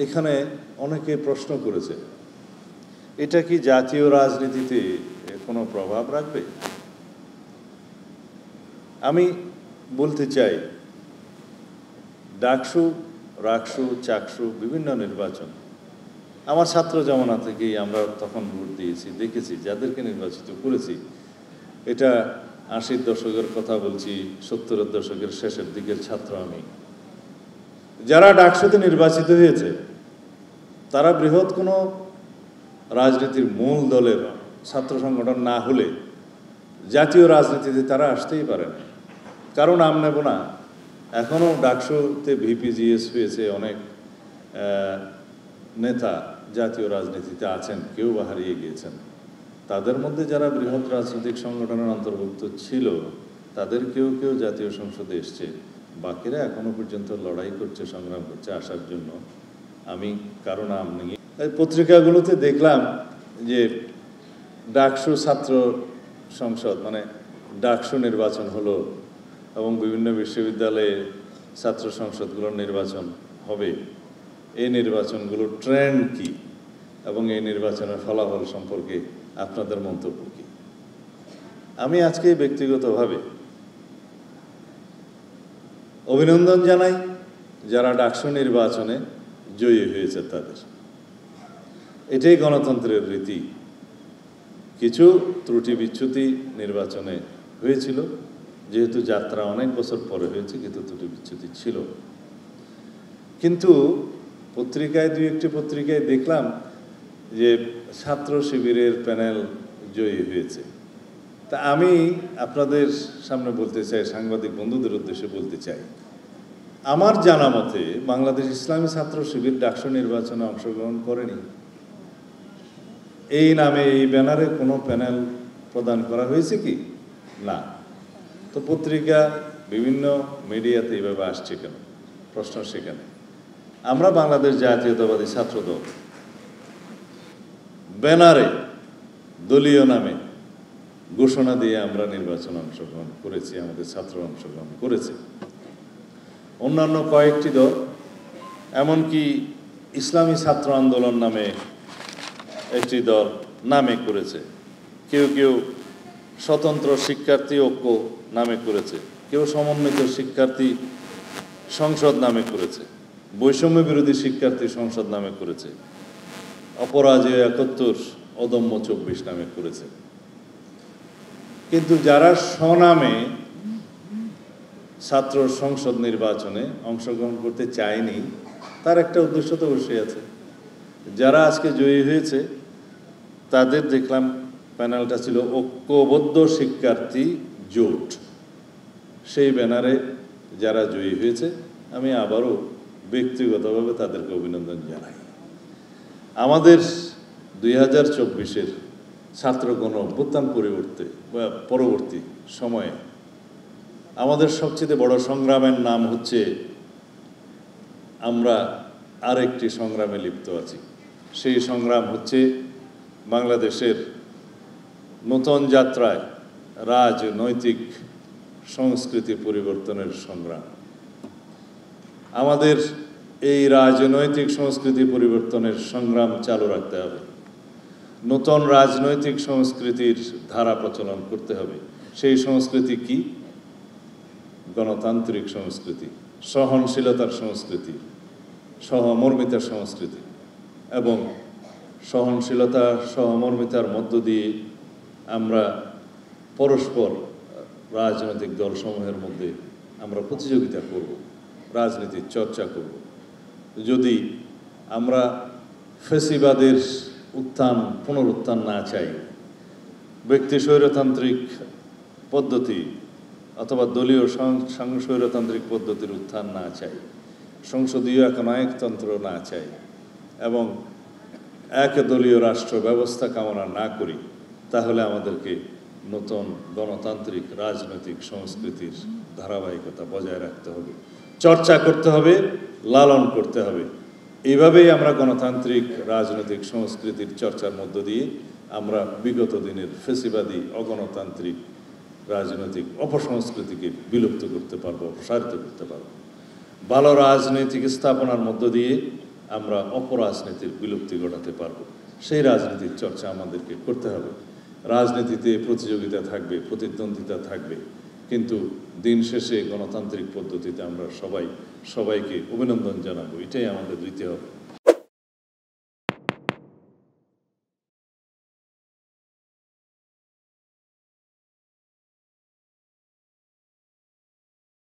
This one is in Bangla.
এখানে অনেকে প্রশ্ন করেছে, এটা কি জাতীয় রাজনীতিতে কোনো প্রভাব রাখবে? আমি বলতে চাই, ডাকসু, রাকসু, চাকসু বিভিন্ন নির্বাচন আমার ছাত্র জমানা থেকেই আমরা তখন ভোট দিয়েছি, দেখেছি যাদেরকে নির্বাচিত করেছি। এটা ৮০-র দশকের কথা বলছি, ৭০-এর দশকের শেষের দিকের ছাত্র আমি। যারা ডাকসুতে নির্বাচিত হয়েছে তারা বৃহৎ কোনো রাজনীতির মূল দলের ছাত্র সংগঠন না হলে জাতীয় রাজনীতিতে তারা আসতেই পারে না। কারণ আমি নেব না, এখনও ডাকসুতে ভিপিজিএস হয়েছে, অনেক নেতা জাতীয় রাজনীতিতে আছেন, কেউ বা হারিয়ে গিয়েছেন। তাদের মধ্যে যারা বৃহৎ রাজনৈতিক সংগঠনের অন্তর্ভুক্ত ছিল তাদের কেউ কেউ জাতীয় সংসদে এসছে, বাকিরা এখনো পর্যন্ত লড়াই করছে, সংগ্রাম করছে আসার জন্য। আমি কারো নাম নিয়ে পত্রিকাগুলোতে দেখলাম যে ডাকসু ছাত্র সংসদ মানে ডাকসু নির্বাচন হলো এবং বিভিন্ন বিশ্ববিদ্যালয়ে ছাত্র সংসদগুলোর নির্বাচন হবে। এই নির্বাচনগুলোর ট্রেন্ড কি এবং এই নির্বাচনের ফলাফল সম্পর্কে আপনাদের মন্তব্য কি? আমি আজকে ব্যক্তিগতভাবে অভিনন্দন জানাই যারা ডাকসু নির্বাচনে জয়ী হয়েছে তাদের। এটাই গণতন্ত্রের রীতি। কিছু ত্রুটি বিচ্যুতি নির্বাচনে হয়েছিল, যেহেতু যাত্রা অনেক বছর পরে হয়েছে, কিন্তু ত্রুটি বিচ্যুতি ছিল। কিন্তু পত্রিকায়, দুই একটি পত্রিকায় দেখলাম যে ছাত্র শিবিরের প্যানেল জয়ী হয়েছে। তা আমি আপনাদের সামনে বলতে চাই, সাংবাদিক বন্ধুদের উদ্দেশ্যে বলতে চাই, আমার জানা মতে বাংলাদেশ ইসলামী ছাত্র শিবির ডাকসু নির্বাচনে অংশগ্রহণ করেনি। এই নামে এই ব্যানারে কোনো প্যানেল প্রদান করা হয়েছে কি? না। তো পত্রিকা, বিভিন্ন মিডিয়াতে এইভাবে আসছে কেন? প্রশ্ন সেখানে। আমরা বাংলাদেশ জাতীয়তাবাদী ছাত্রদল ব্যানারে দলীয় নামে ঘোষণা দিয়ে আমরা নির্বাচনে অংশগ্রহণ করেছি, আমাদের ছাত্র অংশগ্রহণ করেছে। অন্যান্য কয়েকটি দল, এমনকি ইসলামী ছাত্র আন্দোলন নামে একটি দল নামে করেছে, কেউ কেউ স্বতন্ত্র শিক্ষার্থী ঐক্য নামে করেছে, কেউ সমন্বিত শিক্ষার্থী সংসদ নামে করেছে, বৈষম্য বিরোধী শিক্ষার্থী সংসদ নামে করেছে, অপরাজেয় ৭১, অদম্য ২৪ নামে করেছে। কিন্তু যারা স্বনামে ছাত্র সংসদ নির্বাচনে অংশগ্রহণ করতে চায়নি, তার একটা উদ্দেশ্য তো অবশ্যই আছে। যারা আজকে জয়ী হয়েছে তাদের দেখলাম প্যানেলটা ছিল ঐক্যবদ্ধ শিক্ষার্থী জোট। সেই ব্যানারে যারা জয়ী হয়েছে আমি আবারও ব্যক্তিগতভাবে তাদেরকে অভিনন্দন জানাই। আমাদের ২০২৪-এর ছাত্র গণ অভ্যুত্থান পরবর্তী সময়ে আমাদের সবচেয়ে বড় সংগ্রামের নাম হচ্ছে, আমরা আরেকটি সংগ্রামে লিপ্ত আছি। সেই সংগ্রাম হচ্ছে বাংলাদেশের নতুন যাত্রায় রাজনৈতিক সংস্কৃতি পরিবর্তনের সংগ্রাম। আমাদের এই রাজনৈতিক সংস্কৃতি পরিবর্তনের সংগ্রাম চালু রাখতে হবে। নতুন রাজনৈতিক সংস্কৃতির ধারা প্রচলন করতে হবে। সেই সংস্কৃতি কি? গণতান্ত্রিক সংস্কৃতি, সহনশীলতার সংস্কৃতি, সহমর্মিতার সংস্কৃতি। এবং সহনশীলতা, সহমর্মিতার মধ্য দিয়ে আমরা পরস্পর রাজনৈতিক দলসমূহের মধ্যে আমরা প্রতিযোগিতা করব, রাজনীতির চর্চা করব। যদি আমরা ফ্যাসিবাদের পুনরুত্থান না চাই, ব্যক্তি স্বৈরতান্ত্রিক পদ্ধতি অথবা দলীয় স্বৈরতান্ত্রিক পদ্ধতির উত্থান না চাই, সংসদীয় একনায়কতন্ত্র না চাই এবং একদলীয় রাষ্ট্র ব্যবস্থা কামনা না করি, তাহলে আমাদেরকে নতুন গণতান্ত্রিক রাজনৈতিক সংস্কৃতির ধারাবাহিকতা বজায় রাখতে হবে, চর্চা করতে হবে, লালন করতে হবে। এইভাবেই আমরা গণতান্ত্রিক রাজনৈতিক সংস্কৃতির চর্চার মধ্য দিয়ে আমরা বিগত দিনের ফ্যাসিবাদী অগণতান্ত্রিক রাজনৈতিক অপসংস্কৃতিকে বিলুপ্ত করতে পারবো, প্রসারিত করতে পারবো। ভালো রাজনৈতিক স্থাপনার মধ্য দিয়ে আমরা অপরাজনীতির বিলুপ্তি ঘটাতে পারব। সেই রাজনীতির চর্চা আমাদেরকে করতে হবে। রাজনীতিতে প্রতিযোগিতা থাকবে, প্রতিদ্বন্দ্বিতা থাকবে, কিন্তু দিন শেষে গণতান্ত্রিক পদ্ধতিতে আমরা সবাইকে অভিনন্দন জানাবো, এটাই আমাদের দিতে হবে।